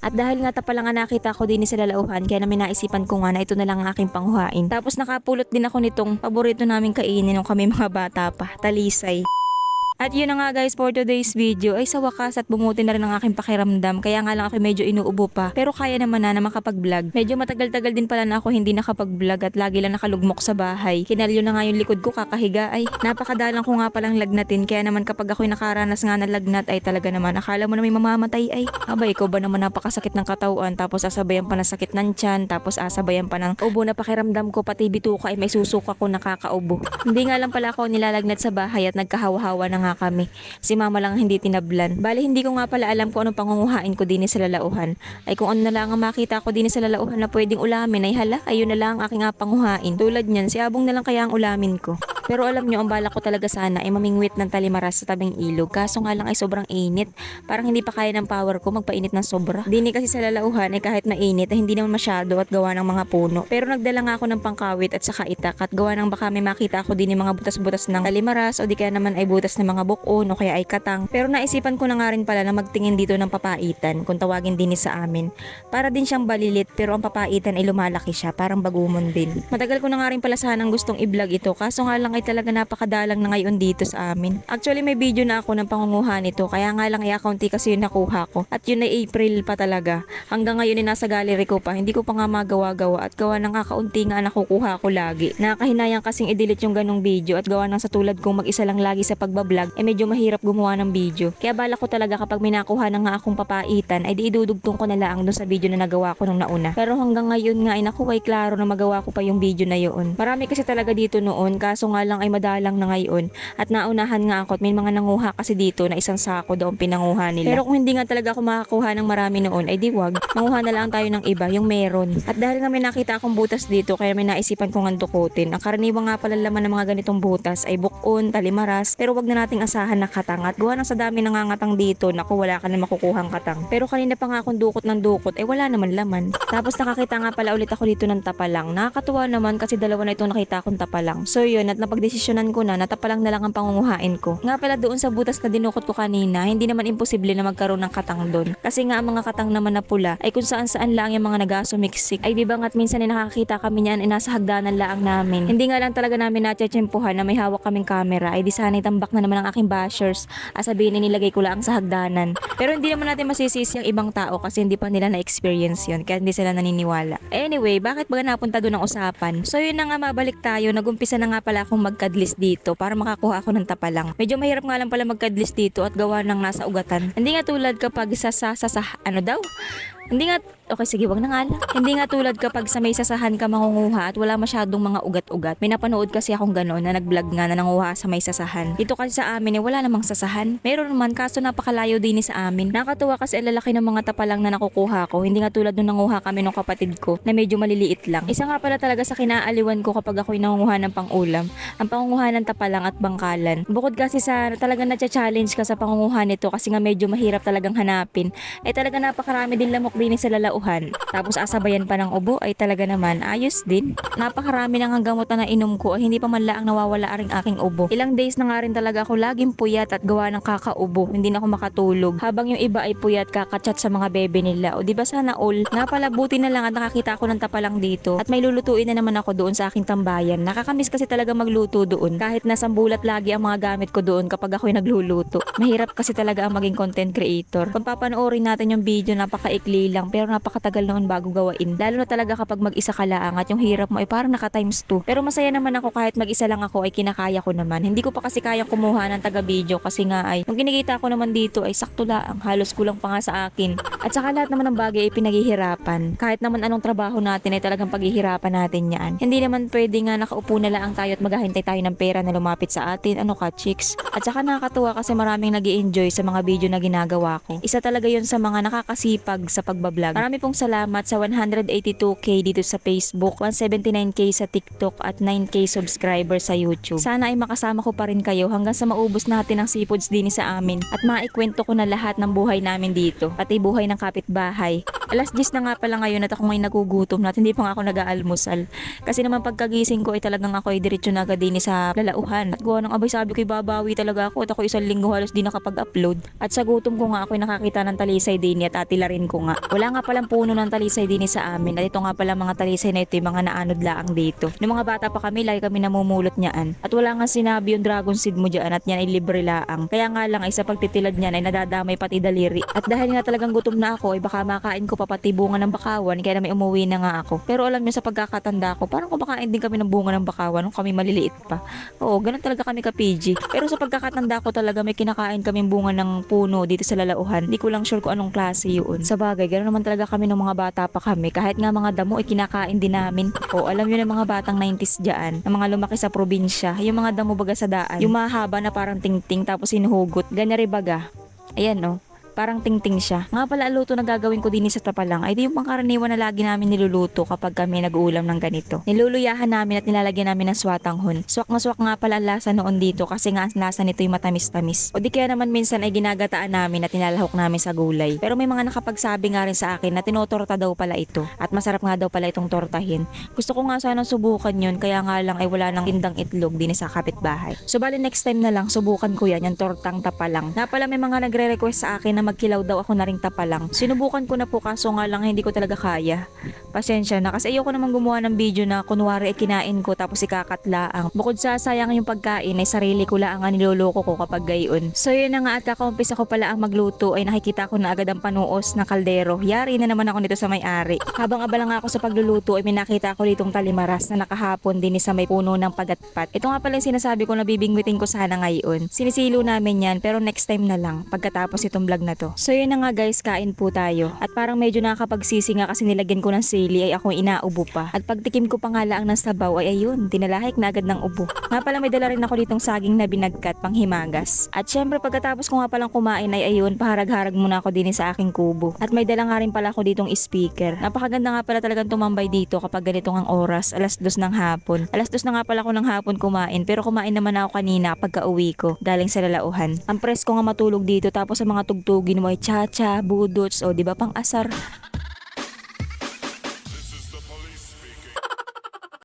At dahil nga tapalang nga nakita ko din sa lalauhan, kaya namin naisipan ko nga na ito na lang ang aking panghuhain. Tapos nakapulot din ako nitong paborito namin kainin nung kami mga bata pa, talisay. At yun na nga guys for today's video ay sa wakas at bumuti na rin ang aking pakiramdam, kaya nga lang ako medyo inuubo pa pero kaya naman na makapag-vlog. Medyo matagal-tagal din pala na ako hindi nakapag-vlog at lagi lang nakalugmok sa bahay. Kinalyo na nga yung likod ko kakahiga, ay napakadalang ko nga palang lagnatin, kaya naman kapag ako'y nakaranas nga ng lagnat ay talaga naman akala mo na may mamamatay ay. Abay, ikaw ba naman napakasakit ng katawan, tapos asabayan pa ng sakit ng tiyan, tapos asabayan pa ng ubo na pakiramdam ko, pati bituka ay may susuka ko nakakaubo. Hindi nga lang pala ako nilalagnat sa bahay at nagkahawa-hawa na nga kami. Si mama lang hindi tinablan. Bali hindi ko nga pala alam kung anong pangunguhain ko din sa lalauhan. Ay kung ano na lang ang makita ko din sa lalauhan na pwedeng ulamin ay hala, ayun na lang ang aking panguhain. Tulad niyan, si Abong na lang kaya ang ulamin ko. Pero alam nyo, ang balak ko talaga sana ay mamingwit ng talimaras sa tabing ilog. Kaso nga lang ay sobrang init. Parang hindi pa kaya ng power ko magpainit ng sobra. Dini kasi sa lalauhan ay kahit mainit ay hindi naman masyado at gawa ng mga puno. Pero nagdala nga ako ng pangkawit at saka itak at gawa ng baka may makita ako din ng mga butas-butas ng talimaras o di kaya naman ay butas ng mga bukon o kaya ay katang. Pero naisipan ko na nga rin pala na magtingin dito ng papaitan kung tawagin din sa amin. Para din siyang balilit pero ang papaitan ay lumalaki siya, parang bagumon din. Matagal ko na nga rin pala sanang gustong i-vlog ito, kaso nga lang ay talaga napakadalang na ngayon dito sa amin. Actually may video na ako ng pangunguha nito, kaya nga lang i-accounti kasi yung nakuha ko. At yun ay April pa talaga. Hanggang ngayon ay nasa gallery ko pa, hindi ko pa nga magawa-gawa at gawa ng kakaunti nga nakukuha ko lagi. Nakakahinayang kasing i-delete yung ganong video at gawa ng sa tulad kong mag-isa lang lagi sa pagbablog, medyo mahirap gumawa ng video. Kaya bala ko talaga kapag may nakuha na nga akong papaitan ay di idudugtong ko na lang doon sa video na nagawa ko nung nauna. Pero hanggang ngayon nga ay naku ay klaro na magawa ko pa yung video na yun. Marami kasi talaga dito noon, kaso nga lang ay madalang na ngayon at naunahan nga ako at may mga nanguha kasi dito na isang sako daw ang pinanguha nila. Pero kung hindi nga talaga ako makakuha ng marami noon ay di wag, manguha na lang tayo ng iba, yung meron. At dahil nga may nakita akong butas dito kaya may naisipan kong andukutin. Ang karaniwang nga pala laman ng mga ganitong butas ay bukon, talimaras, pero wag na nating asahan na katang at gawa ng sa dami nangangatang dito, naku wala ka na makukuhang katang. Pero kanina pa nga akong dukot ng dukot ay wala naman laman. Tapos nakakita nga pala ulit ako dito ng tapalang. Nakakatuwa naman kasi dalawa na itong nakita akong tapalang. So yun, at napagdesisyonan ko na tapalang na lang ang pangunguhain ko. Nga pala doon sa butas na dinukot ko kanina, hindi naman imposible na magkaroon ng katang doon. Kasi nga ang mga katang naman na pula ay kung saan saan lang yung mga nagasumiksik. Ay di ba nga't minsan ay nakakita kami niyan ay nasa hagdanan laang namin. Hindi nga lang talaga namin natsyempuhan na may hawak kaming camera ay di sana itambak na naman ang aking bashers. Sabihin nilagay ko lang sa hagdanan. Pero hindi naman natin masisisi ang ibang tao kasi hindi pa nila na-experience yun kaya hindi sila naniniwala. Anyway, bakit ba napunta doon ang usapan? So yun na nga, mabalik tayo. Nagumpisa na nga pala akong magkadlis dito para makakuha ako ng tapalang. Medyo mahirap nga lang pala magkadlis dito at gawa ng nasa ugatan. Hindi nga tulad kapag ano daw? Hindi nga, okay sige wag na nga lang. Hindi nga tulad kapag sa may sasahan ka mangunguha at wala masyadong mga ugat-ugat. May napanood kasi akong gano'n na nag-vlog nga na nanguha sa may sasahan. Dito kasi sa amin wala namang sasahan. Meron naman kaso napakalayo din sa amin. Nakakatuwa kasi ang lalaki ng mga tapalang na nakukuha ko. Hindi nga tulad nung nanguha kami ng kapatid ko na medyo maliliit lang. Isa nga pala talaga sa kinaaliwan ko kapag ako'y nangunguha ng pang-ulam, ang pangunguha ng tapalang at bangkalan. Bukod kasi sa talagang na-challenge ka sa pangunguha nito kasi nga medyo mahirap talagang hanapin, ay talaga napakarami din lamok din sa lalauhan. Tapos asabayan pa ng ubo ay talaga naman ayos din. Napakarami ng gamot na nainom ko ay hindi pa man laang nawawala aring aking ubo. Ilang days na nga rin talaga ako laging puyat at gawa ng kakaubo. Hindi na ako makatulog. Habang yung iba ay puyat kakachat sa mga bebe nila. O di ba sana all? Nga pala buti na lang at nakakita ako ng tapalang dito. At may lulutuin na naman ako doon sa aking tambayan. Nakakamiss kasi talaga magluto doon. Kahit nasa bulat lagi ang mga gamit ko doon kapag ako'y nagluluto. Mahirap kasi talaga ang maging content creator. Kung papanoorin natin yung video, napakaikli lang pero napakatagal noon bago gawain. Lalo na talaga kapag mag-isa ka lang at yung hirap mo ay parang naka times 2. Pero masaya naman ako kahit mag-isa lang ako ay kinakaya ko naman. Hindi ko pa kasi kayang kumuha ng taga-video kasi nga ay nung kinikita ko naman dito ay sakto lang. Halos kulang pa nga sa akin. At saka lahat naman ng bagay ay pinaghihirapan. Kahit naman anong trabaho natin ay talagang paghihirapan natin yan. Hindi naman pwede nga nakaupo na lang tayo at maghahintay tayo ng pera na lumapit sa atin. Ano ka, chicks? At saka nakakatuwa kasi maraming nag-i-enjoy sa mga video na ginagawa ko. Isa talaga yun sa mga nakakasipag sa pagbablog. Marami pong salamat sa 182k dito sa Facebook, 179k sa TikTok at 9k subscribers sa YouTube. Sana ay makasama ko pa rin kayo hanggang sa maubos natin ang seafoods din sa amin at maikwento ko na lahat ng buhay namin dito, pati buhay ng kapitbahay. Alas 10 na nga pala ngayon at ako ngayon nagugutom na at hindi pa nga ako nag-aalmusal. Kasi naman pagkagising ko ay talagang ako ay diretso na agad din sa lalauhan. At gawa ng abay sabi ko babawi talaga ako at ako isang linggo halos di nakapag-upload. At sa gutom ko nga ako ay nakakita ng talisay din at atilarin ko nga. Wala nga palang puno ng talisay din sa amin at ito nga pala mga talisay na ito yung mga naanod laang dito. Noong mga bata pa kami lagi kami namumulot niyaan. At wala nga sinabi yung dragon seed mo dyan at yan ay libre laang. Kaya nga lang ay sa pagtitilad niyan ay nadadamay pati daliri. At dahil nga talagang gutom na ako ay baka makain ko pa pati bunga ng bakawan kaya na may umuwi na nga ako. Pero alam niyo sa pagkakatanda ko parang kumakain din kami ng bunga ng bakawan nung kami maliliit pa. Oo, ganun talaga kami ka-PG. Pero sa pagkakatanda ko talaga may kinakain kaming bunga ng puno dito sa lalauhan. Hindi ko lang sure kung anong klase yun. Sa bagay, ganun naman talaga kami ng mga bata pa kami. Kahit nga mga damo ay kinakain din namin. O alam niyo ng mga batang 90s dyan, na mga lumaki sa probinsya, yung mga damo baga sa daan, yung mahaba na parang tingting tapos hinuhugot, ganyan baga. Ayan no. Parang tingting siya. Nga pala luto na gagawin ko din sa tapalang ay di yung pangkaraniwan na lagi namin niluluto kapag kami nag-uulam ng ganito. Niluluyahan namin at nilalagyan namin ng swatanghon. Swak na swak nga pala ang lasa noon dito kasi nga ang lasa nito yung matamis-tamis. O di kaya naman minsan ay ginagataan namin at nilalahok namin sa gulay. Pero may mga nakapagsabi nga rin sa akin na tinotorta daw pala ito. At masarap nga daw pala itong tortahin. Gusto ko nga sana subukan yun kaya nga lang ay wala nang tindang itlog din sa kapitbahay. So bali next time na lang subukan ko yan yung tortang tapalang. Na pala may mga nagre-request sa akin na magkilaw daw ako na ring tapalang. Sinubukan ko na po kaso nga lang hindi ko talaga kaya. Pasensya na kasi ayoko naman gumawa ng video na kunwari ay kinain ko tapos ikakatlaang. Bukod sa sayang yung pagkain ay sarili ko lang ang niloloko ko kapag gayon. So yun na nga at kakaumpisa ko pala ang magluto ay nakikita ko na agad ang panuos na kaldero. Yari na naman ako nito sa may-ari. Habang abala nga ako sa pagluluto ay may nakita ko ditong talimaras na nakahapon din sa may puno ng pagatpat. Ito nga pala yung sinasabi ko na bibingwitin ko sana ngayon. Sinisilo namin yan pero next time na lang pagkatapos itong vlog na to. So yun na nga guys, kain po tayo. At parang medyo nakakapagsisi nga kasi nilagyan ko ng sili ay ako inaubo pa. At pagtikim ko pa nga lang ng sabaw ay ayun, tinalahik na agad ng ubo. Nga pala may dala rin ako ditong saging na binagkat pang himagas. At syempre pagkatapos ko nga palang kumain ay ayun, paharag-harag muna ako din sa aking kubo. At may dala nga rin pala ako ditong speaker. Napakaganda nga pala talagang tumambay dito kapag ganitong ang oras, alas 2 ng hapon. Alas 2 na nga pala ako ng hapon kumain pero kumain naman ako kanina pagka uwi ko galing sa lalauhan. Ang presko nga matulog dito tapos sa mga tugtugin mo ay cha-cha, budots, o di ba pang asar.